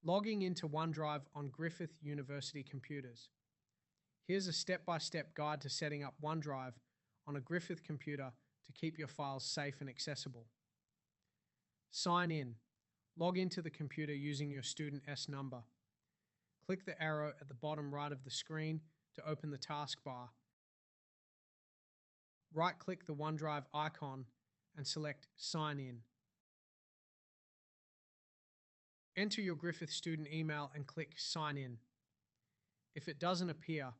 Logging into OneDrive on Griffith University computers. Here's a step-by-step guide to setting up OneDrive on a Griffith computer to keep your files safe and accessible. Sign in. Log into the computer using your Student S number. Click the arrow at the bottom right of the screen to open the taskbar. Right-click the OneDrive icon and select Sign In. Enter your Griffith student email and click Sign In. If it doesn't appear,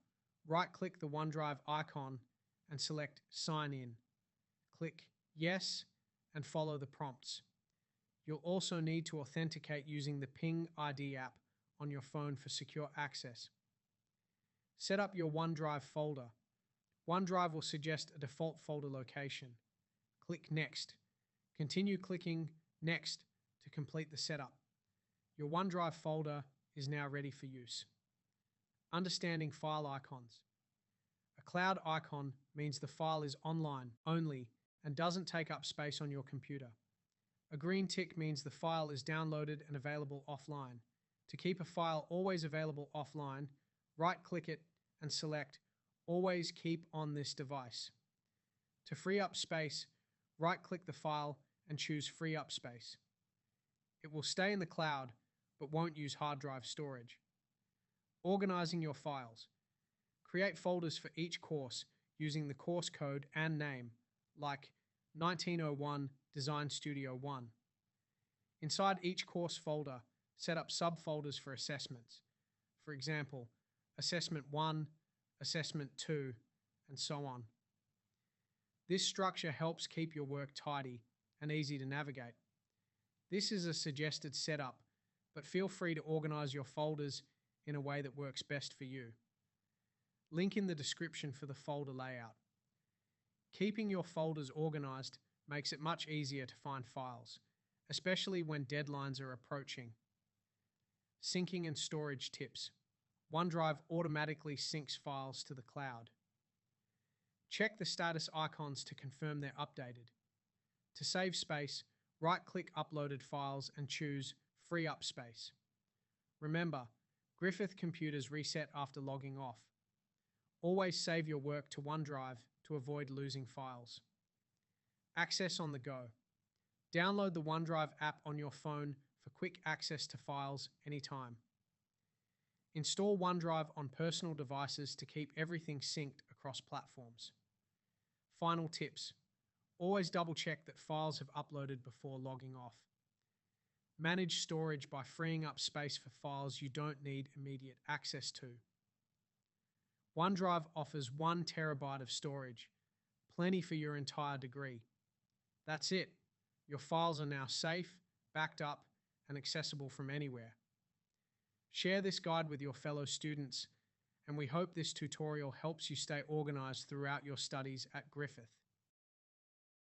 right-click the OneDrive icon and select Sign In. Click Yes and follow the prompts. You'll also need to authenticate using the Ping ID app on your phone for secure access. Set up your OneDrive folder. OneDrive will suggest a default folder location. Click Next. Continue clicking Next to complete the setup. Your OneDrive folder is now ready for use. Understanding file icons. A cloud icon means the file is online only and doesn't take up space on your computer. A green tick means the file is downloaded and available offline. To keep a file always available offline, right-click it and select Always Keep on this device. To free up space, right-click the file and choose Free Up Space. It will stay in the cloud, but won't use hard drive storage. Organizing your files. Create folders for each course using the course code and name, like 1901 Design Studio 1. Inside each course folder, set up subfolders for assessments. For example, Assessment 1, Assessment 2, and so on. This structure helps keep your work tidy and easy to navigate. This is a suggested setup, but feel free to organize your folders in a way that works best for you. Link in the description for the folder layout. Keeping your folders organized makes it much easier to find files, especially when deadlines are approaching. Syncing and storage tips. OneDrive automatically syncs files to the cloud. Check the status icons to confirm they're updated. To save space, right-click uploaded files and choose Free Up Space. Remember, Griffith computers reset after logging off. Always save your work to OneDrive to avoid losing files. Access on the go. Download the OneDrive app on your phone for quick access to files anytime. Install OneDrive on personal devices to keep everything synced across platforms. Final tips. Always double-check that files have uploaded before logging off. Manage storage by freeing up space for files you don't need immediate access to. OneDrive offers 1 terabyte of storage, plenty for your entire degree. That's it. Your files are now safe, backed up, and accessible from anywhere. Share this guide with your fellow students, and we hope this tutorial helps you stay organized throughout your studies at Griffith.